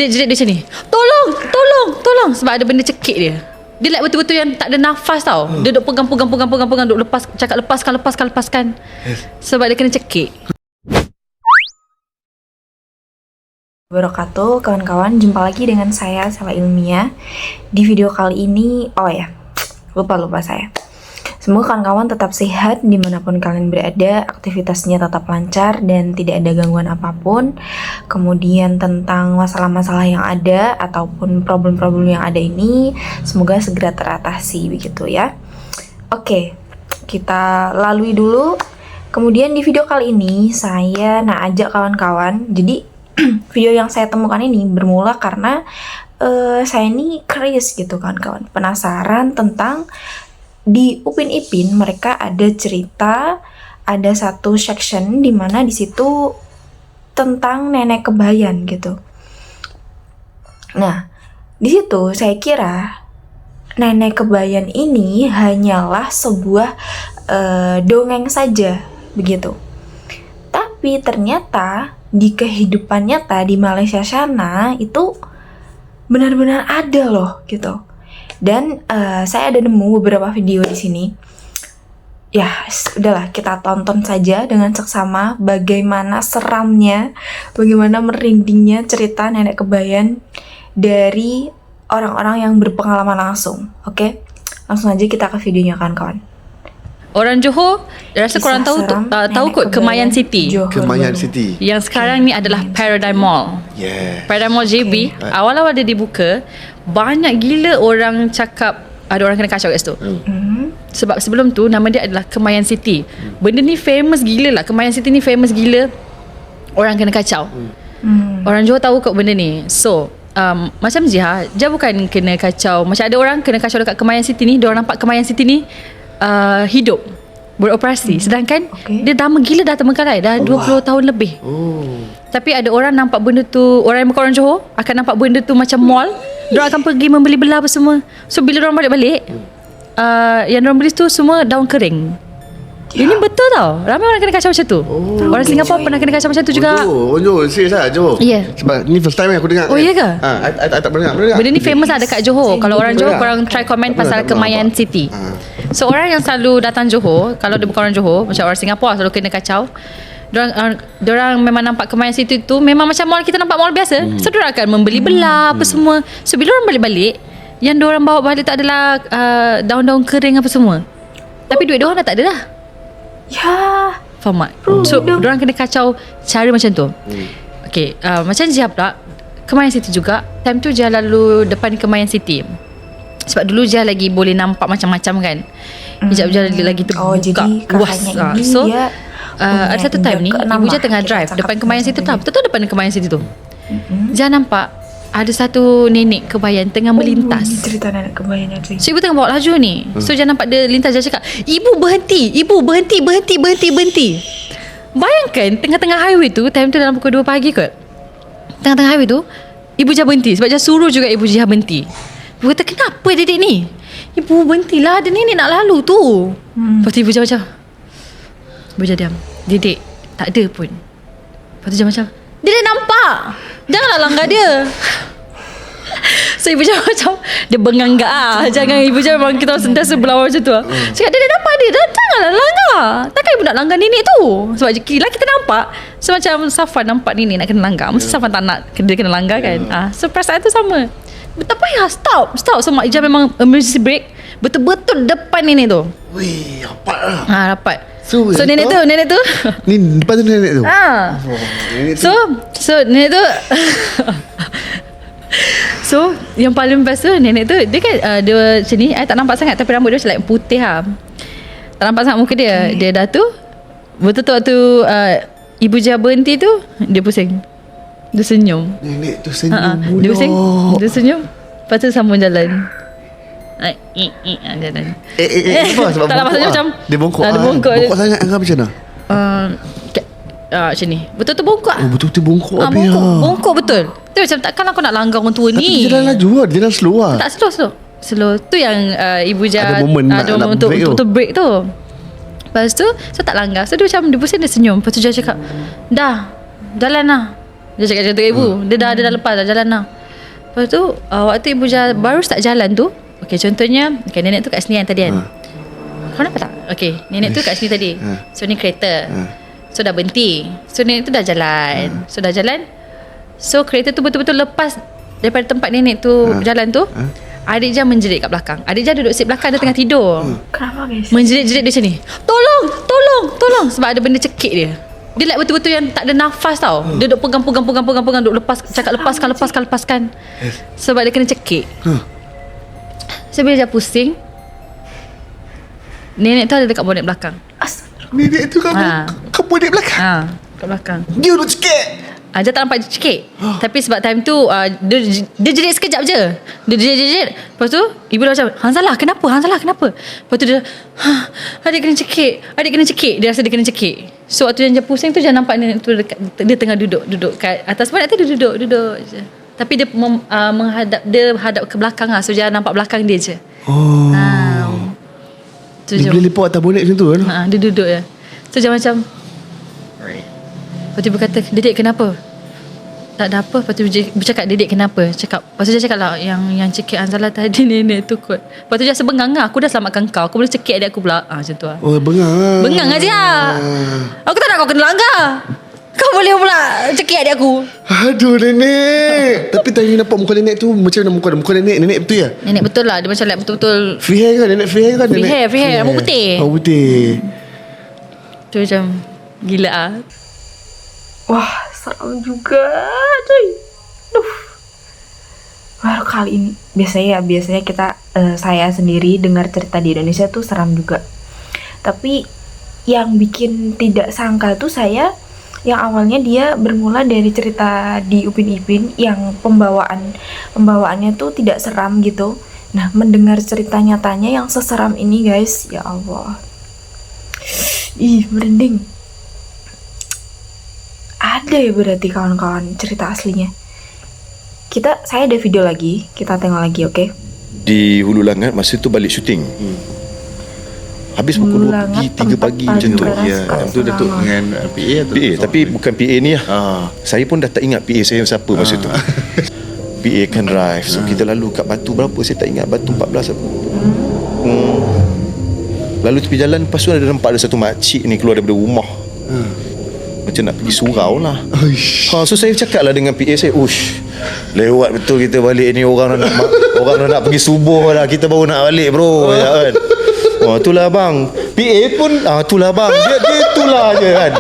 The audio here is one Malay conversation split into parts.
Dia macam ni. Tolong. Sebab ada benda cekik dia. Dia like betul-betul yang tak ada nafas tau. Dia duk pegang, duk lepas, cakap lepaskan. Sebab dia kena cekik. Wabarakatuh, kawan-kawan, jumpa lagi dengan saya Sela Ilmiah. Di video kali ini, lupa saya. Semoga kawan-kawan tetap sehat dimanapun kalian berada, aktivitasnya tetap lancar dan tidak ada gangguan apapun. Kemudian tentang masalah-masalah yang ada ataupun problem-problem yang ada ini, semoga segera teratasi begitu ya. Oke, kita lalui dulu. Kemudian di video kali ini saya ajak kawan-kawan. Jadi video yang saya temukan ini bermula karena saya ini curious gitu kawan-kawan, penasaran tentang di Upin Ipin mereka ada cerita, ada satu section di mana di situ tentang nenek kebayan gitu. Nah, di situ saya kira nenek kebayan ini hanyalah sebuah dongeng saja begitu. Tapi ternyata di kehidupan nyata di Malaysia sana itu benar-benar ada loh gitu. Dan saya ada nemu beberapa video di sini. Ya, udahlah kita tonton saja dengan seksama bagaimana seramnya, bagaimana merindingnya cerita nenek kebayan dari orang-orang yang berpengalaman langsung. Oke? Langsung aja kita ke videonya kawan-kawan. Orang Johor, rasa korang tahu kot Kemayan City. Kemayan City. Yang sekarang ni adalah Paradigm Mall. Yeah. Paradigm Mall JB. Awal-awal dia dibuka, banyak gila orang cakap ada orang kena kacau kat situ. Sebab sebelum tu nama dia adalah Kemayan City. Benda ni famous gila lah. Kemayan City ni famous gila. Orang kena kacau. Orang Johor tahu kot benda ni. So macam Jiha bukan kena kacau. Macam ada orang kena kacau dekat Kemayan City ni. Diorang nampak Kemayan City ni hidup, beroperasi. Sedangkan dia lama gila dah terbengkalai, dah 20 tahun lebih. Tapi ada orang nampak benda tu, orang yang bukan orang Johor akan nampak benda tu macam mall. Diorang akan pergi membeli belah apa semua. So bila diorang balik-balik, yang diorang beli tu semua daun kering. Ini betul tau. Ramai orang kena kacau macam tu. Orang Singapura pernah kena kacau macam tu juga. Johor, serius lah Johor. Ya. Sebab ni first time aku dengar. Oh iya ke? I tak pernah dengar. Benda ni famous lah dekat Johor. Kalau orang Johor, korang try komen pasal Kemayan City. So orang yang selalu datang Johor, kalau dia bukan orang Johor, macam orang Singapura selalu kena kacau, Diorang memang nampak Kemayan City tu memang macam mall kita nampak mall biasa. So diorang akan membeli belah apa semua. So bila orang balik-balik, yang diorang bawa balik tu adalah daun-daun kering apa semua. Tapi duit diorang dah tak ada dah. Ya. Faham tak? So diorang kena kacau cara macam tu. Okay, macam Jia pula Kemayan City juga. Time tu Jia lalu depan Kemayan City. Sebab dulu Jia lagi boleh nampak macam-macam kan. Hijab Jia lagi terbuka luas. So ada satu time ni ibu Jia tengah drive depan Kemayan City tu. Betul-betul depan Kemayan City tu. Jia nampak ada satu nenek kebayan tengah melintas. Ini cerita nenek kebayan tu. So ibu tengah bawa laju ni. So Jia nampak dia lintas. Jia cakap, Ibu berhenti. Bayangkan tengah-tengah highway tu, time tu dalam pukul 2 pagi kot. Tengah-tengah highway tu, ibu Jia berhenti. Sebab Jia suruh juga ibu Jia berhenti. Ibu kata, kenapa dedek ni? Ibu berhentilah, ada nenek nak lalu tu. Lepas tu ibu Jia macam, ibu Jia diam. Dedek tak ada pun. Lepas tu Jia macam, dedek nampak, janganlah langgar dia. So ibu Jia macam, dia benganggak lah. Jangan, ibu Jia memang kita sentiasa berlawan macam tu lah. Cakap, dedek nampak dia, janganlah langgar. Takkan ibu nak langgar nenek tu? Sebab kira kita nampak. So macam Safwan nampak nenek nak kena langgar, mesti Safwan tak nak dia kena langgar kan. So perasaan tu sama. Tak payah, stop. So Mak Ijah memang emergency brake betul-betul depan nenek tu. Wih, rapat lah. Rapat. So nenek tu ni depan tu nenek tu. So nenek tu So yang paling best tu nenek tu, dia kan dia macam ni, I tak nampak sangat tapi rambut dia macam like putih lah. Tak nampak sangat muka dia. Dia dah tu betul-betul waktu ibu Jia berhenti tu, dia pusing. Dia senyum. Nenek tu senyum. Dia pusing. Dia senyum. Lepas tu sambung jalan. Jalan. Sebab tak lah, maksudnya macam dia bongkok. Dia bongkok. Bongkok sangat ke macam mana? Macam ni. Betul-betul bongkok. Betul-betul bongkok. Bongkok betul. Tu macam takkan aku nak langgar orang tua ni. Tapi jalan laju lah. Dia jalan slow lah. Tak slow. Tu yang ibu Jia ada momen untuk break tu. Lepas tu so tak langgar. So dia macam dia pusing, dia senyum. Lepas tu Jia cakap, dah jalan lah. Dia cakap macam tu ibu. Dia dah lepas dah jalan dah. Lepas tu waktu ibu baru start jalan tu, okay, contohnya nenek tu kat sini kan tadi kan. Kau nampak tak? Okay, nenek tu kat sini tadi. So ni kereta. So dah berhenti. So nenek tu dah jalan. So dah jalan. So kereta tu betul-betul lepas daripada tempat nenek tu jalan tu. Adik Jan menjerit kat belakang. Adik Jan duduk seat belakang, dia tengah tidur. Kenapa guys? Menjerit-jerit dia macam ni. Tolong. Sebab ada benda cekik dia. Dia like betul-betul yang tak ada nafas tau. Dia duduk pegang, duduk lepas, cakap lepaskan. Sebab dia kena cekik. So bila dia pusing, nenek tu ada dekat bonet belakang. Nenek tu kamu bonet belakang? Kat belakang. Dia duduk cekik. Dia tak nampak dia cekik. Tapi sebab time tu dia jerit sekejap je. Dia jerit. Lepas tu ibu dah macam, Hanzalah kenapa? Lepas tu dia, adik kena cekik. Dia rasa dia kena cekik. So waktu dia pusing tu, dia nampak nenek tu dekat, dia tengah duduk kat atas bonet tu. Dia duduk je. Tapi dia hadap ke belakang lah. So dia nampak belakang dia je. Dia boleh lepak atas bonet macam tu kan? Dia duduk je. So dia macam, lepas tu ibu kata, Dedek kenapa? Tak ada apa. Lepas tu ibu cakap, Dedek kenapa? Lepas tu dia cakap lah, yang cekik Hanzalah tadi nenek tu kot. Lepas tu dia rasa bengang lah. Aku dah selamatkan kau, aku boleh cekik adik aku pula. Macam tu lah. Oh, bengang lah. Bengang aja. Aku tak nak kau kena langgar. Kau boleh pula cekik adik aku. Aduh nenek. Tapi tadi nampak muka nenek tu macam mana muka nenek? Nenek betul ya? Nenek betul lah. Dia macam like betul-betul Free hair kan? Nenek free hair kan? Free hair. Rambut putih. Rambut putih. tu macam gila ah. Wah, seram juga, cuy. Baru kali ini. Biasanya kita saya sendiri dengar cerita di Indonesia tuh seram juga. Tapi yang bikin tidak sangka tuh saya yang awalnya dia bermula dari cerita di Upin Ipin yang pembawaannya tuh tidak seram gitu. Nah, mendengar cerita nyatanya yang seseram ini, guys, ya Allah. Ih, merinding. Ada ya berarti kawan-kawan cerita aslinya. Saya ada video lagi, kita tengok lagi, oke? Di Hulu Langat masa tu balik syuting. Habis pukul 2 pagi, 3 pagi macam tu. Ya, tu Datuk dengan PA atau PA, tapi bukan PA ni lah. Saya pun dah tak ingat PA saya siapa masa tu. PA kan drive. So kita lalu kat Batu berapa, saya tak ingat, Batu 14 apa. Lalu tepi jalan, lepas tu ada nampak ada satu makcik ni keluar daripada rumah. Macam nak pergi surau lah. So saya cakap lah dengan PA saya, lewat betul kita balik ni, orang nak pergi subuh lah, kita baru nak balik bro. Ya kan. Itulah bang. PA pun itulah bang. Dia itulah je kan.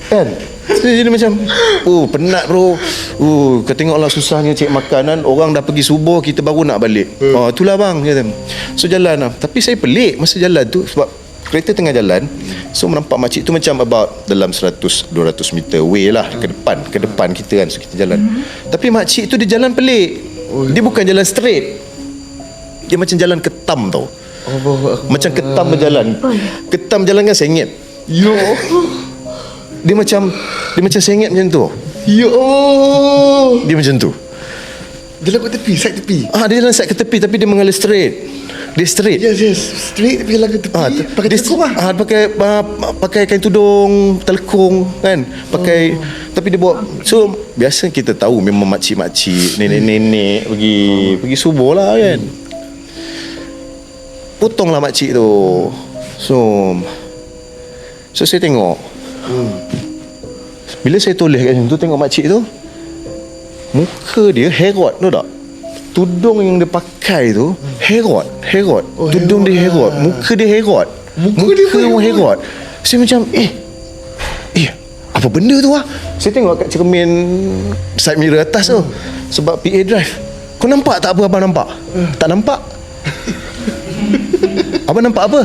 Kan? So, jadi macam penat bro. Kau tengoklah susahnya cek makanan, orang dah pergi subuh, kita baru nak balik. Itulah bang. So jalan lah. Tapi saya pelik masa jalan tu, sebab kereta tengah jalan. So menampak makcik tu macam about dalam 100-200 meter away lah, ke depan kita kan. So kita jalan. Tapi makcik tu dia jalan pelik. Dia bukan jalan straight. Dia macam jalan ketam tau. Macam ketam berjalan. Ketam jalan kan sengit. Yo. Dia macam sengit macam tu. Yo. Dia macam tu. Dia lagu tepi, side tepi. Dia jalan side ke tepi, tapi dia mengalir straight. Dia straight. Yes. Straight tapi lagu tepi. Pakai telekung lah. Pakai kain tudung, telekung kan. Pakai tapi dia bawa. So biasa kita tahu memang makcik-makcik, nenek-nenek pergi subuh lah kan. Potonglah makcik tu. So saya tengok. Bila saya toleh kat situ tengok makcik tu, muka dia herot, tahu tak? Tudung yang dia pakai tu herot. Tudung dia herot, muka dia herot. Muka dia herot. Saya macam apa benda tu lah? Saya tengok kat cermin side mirror atas tu. Sebab PA drive. Kau nampak tak apa abang nampak? Tak nampak. Abang nampak apa?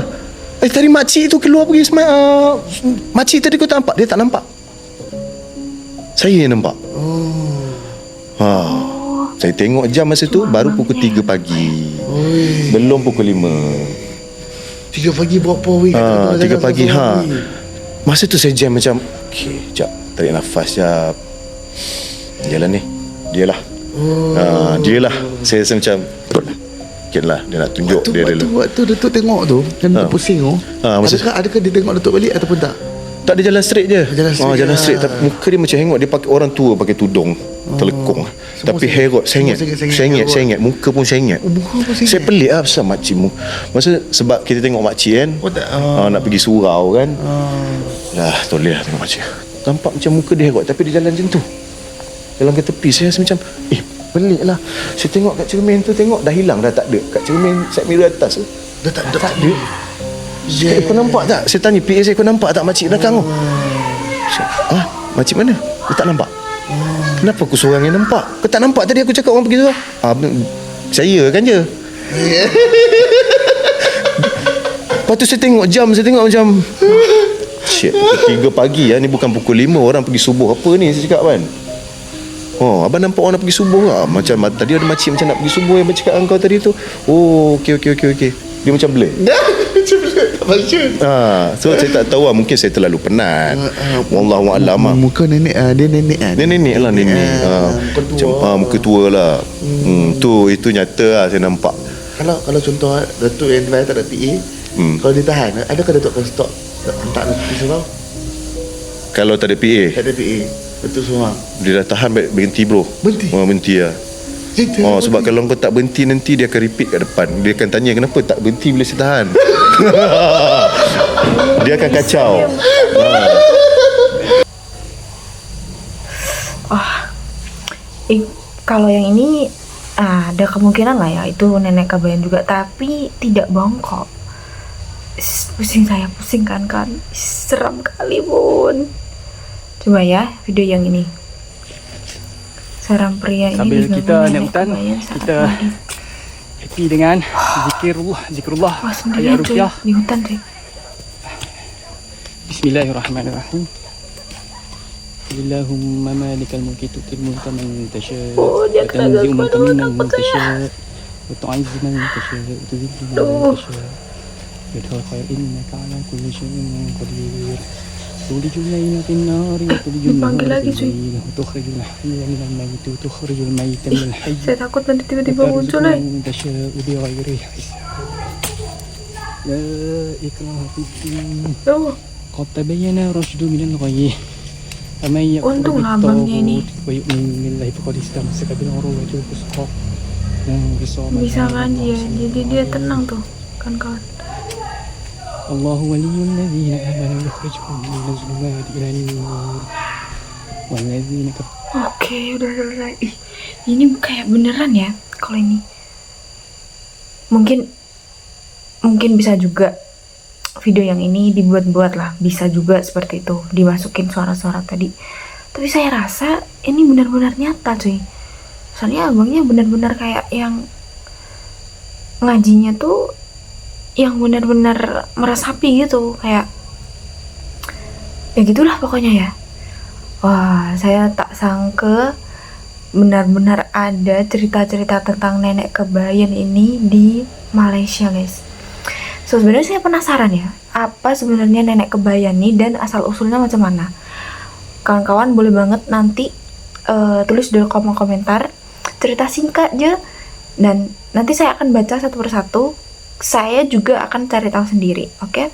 Tadi makcik tu keluar pergi makcik tadi kau tak nampak? Dia tak nampak. Saya yang nampak. Saya tengok jam masa tu baru pukul 3 pagi. Belum pukul 5. 3 pagi buat apa weh? 3 pagi Masa tu saya jam macam sekejap, tarik nafas sekejap. Jalan ni Dialah. Saya rasa macam mungkin lah dia nak tunjuk dia dulu. Waktu Datuk tengok tu kan pusing tu. Adakah dia tengok Datuk balik ataupun tak? Tak ada jalan straight je. Jalan straight. lah. Tapi muka dia macam hengok. Dia pakai orang tua pakai tudung telekung. Tapi herot sengit. Sengit. Muka pun sengit. Muka pun sengit. Saya pelik lah pasal makcik mu. Masa sebab kita tengok makcik kan. Nak pergi surau kan. Dah toleh lah tengok makcik. Nampak macam muka dia herot tapi dia jalan macam tu. Jalan ke tepi. Saya rasa macam pelik lah. Saya tengok kat cermin tu, tengok dah hilang, dah tak ada. Kat cermin side mirror atas tu Dah tak ada. Kau nampak tak? Saya tanya PA saya, kau nampak tak makcik belakang tu? Makcik mana? Dia tak nampak. Kenapa aku seorang yang nampak? Kau tak nampak tadi aku cakap orang pergi tu? Saya kan je. Lepas tu saya tengok jam, macam shit, pukul 3 pagi lah. Ni bukan pukul 5 orang pergi subuh. Apa ni saya cakap kan? Abang nampak orang nak pergi subuh tak? Macam tadi ada makcik macam nak pergi subuh yang bercakap dengan kau tadi tu. Okey. Dia macam blur. Macam mana? Tak baca. So saya tak tahu lah. Mungkin saya terlalu penat. Wallahualam lah. Muka nenek dia nenek kan? Nenek lah nenek. Macam muka tua lah. Itu nyata lah saya nampak. Kalau contoh Datuk yang lain tak ada PA, kalau ditahan, adakah Datuk akan stop hantar anak pergi surau? Kalau tak ada PA, Tak ada PA, Datuk seorang. dia dah tahan berhenti bro. Berhenti lah. Sebab kalau kau tak berhenti nanti dia akan repeat kat depan. Dia akan tanya kenapa tak berhenti bila saya tahan. Dia akan kacau. Kalau yang ini ada kemungkinan lah ya itu nenek kebayan juga, tapi tidak bongkok. Pusing kan seram kali bun. Coba ya video yang ini. Seorang pria ini sambil kita naik hutan, kita kita happy dengan zikrullah ayat sendirian cuy, rupiah. di hutan cuy. Bismillahirrahmanirrahim. Allahumma malikal mulki tu'til mulka man tasha' Oh, dia wa tanzi'u mulka mimman takut saya. tasha' wa tu'izzu man tasha' wa tudhillu man tasha' bidhal khair innaka ala kulli syai'in qadir. Tulijul layla fin nari wa tulijul Dipanggil nahara lagi, fil cuy. layli wa tukhrijul hayya minal mayyiti wa tukhrijul mayyita minal hayy. Saya takut nanti tiba-tiba muncul La ikraha fid-din. Qad tabayyana rusydu minal ghayy. Faman yakfur Untunglah abangnya ini. bit-taghut wa yu'min billahi faqad istamsaka bil urwatil wuthqa. Bisa kan dia, jadi dia tenang tuh kan kawan. Allahu waliyyul ladzina amanu yukhrijuhum minaz zulumati ilan nur. Wal ladzina kafaru. Oke, udah selesai. Ini kayak beneran ya kalau ini. Mungkin bisa juga video yang ini dibuat-buat lah, bisa juga seperti itu, dimasukin suara-suara tadi. Tapi saya rasa ini benar-benar nyata cuy. Soalnya abangnya benar-benar kayak yang ngajinya tuh yang benar-benar meresapi gitu, kayak ya gitulah pokoknya ya. Wah, saya tak sangka benar-benar ada cerita-cerita tentang nenek kebayan ini di Malaysia guys. So sebenarnya saya penasaran ya, apa sebenarnya nenek kebayan ini dan asal usulnya macam mana. Kawan-kawan boleh banget nanti tulis di kolom komentar cerita singkat aja, dan nanti saya akan baca satu persatu. Saya juga akan cari tahu sendiri, oke?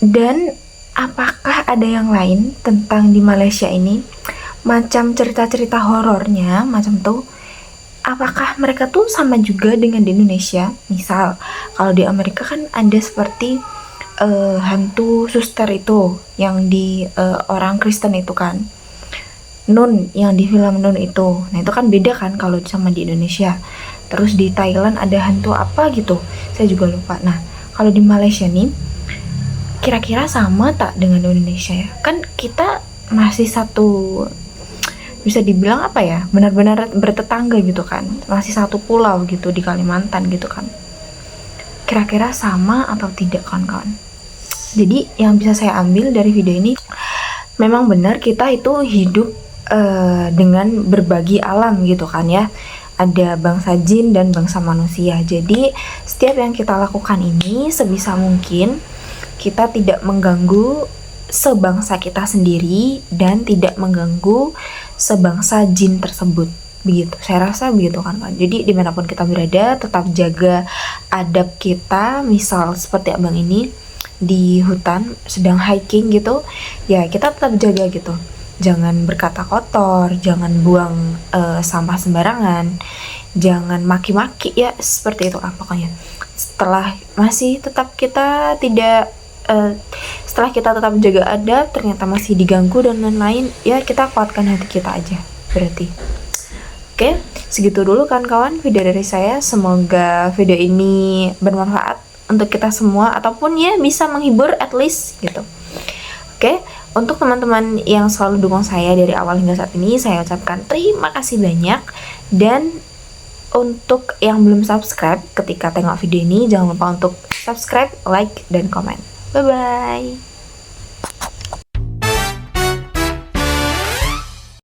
Dan apakah ada yang lain tentang di Malaysia ini, macam cerita-cerita horornya macam tuh? Apakah mereka tuh sama juga dengan di Indonesia? Misal kalau di Amerika kan ada seperti hantu suster itu yang di orang Kristen itu kan, Nun, yang di film Nun itu. Nah itu kan beda kan kalau sama di Indonesia. Terus di Thailand ada hantu apa gitu, saya juga lupa. Nah kalau di Malaysia nih kira-kira sama tak dengan Indonesia ya? Kan kita masih satu, bisa dibilang apa ya, benar-benar bertetangga gitu kan, masih satu pulau gitu di Kalimantan gitu kan. Kira-kira sama atau tidak kawan-kawan? Jadi yang bisa saya ambil dari video ini, memang benar kita itu hidup dengan berbagi alam gitu kan ya. Ada bangsa jin dan bangsa manusia. Jadi setiap yang kita lakukan ini sebisa mungkin kita tidak mengganggu sebangsa kita sendiri dan tidak mengganggu sebangsa jin tersebut. Begitu, saya rasa begitu kan. Jadi dimanapun kita berada tetap jaga adab kita. Misal seperti abang ini, di hutan sedang hiking gitu, ya kita tetap jaga gitu. Jangan berkata kotor, jangan buang sampah sembarangan, jangan maki-maki ya, seperti itu lah pokoknya. Setelah kita tetap jaga adab, ternyata masih diganggu dan lain-lain, ya kita kuatkan hati kita aja berarti. Oke, segitu dulu kawan-kawan video dari saya. Semoga video ini bermanfaat untuk kita semua, ataupun ya bisa menghibur at least gitu. Oke, untuk teman-teman yang selalu dukung saya dari awal hingga saat ini, saya ucapkan terima kasih banyak. Dan untuk yang belum subscribe ketika tengok video ini, jangan lupa untuk subscribe, like, dan komen. Bye-bye.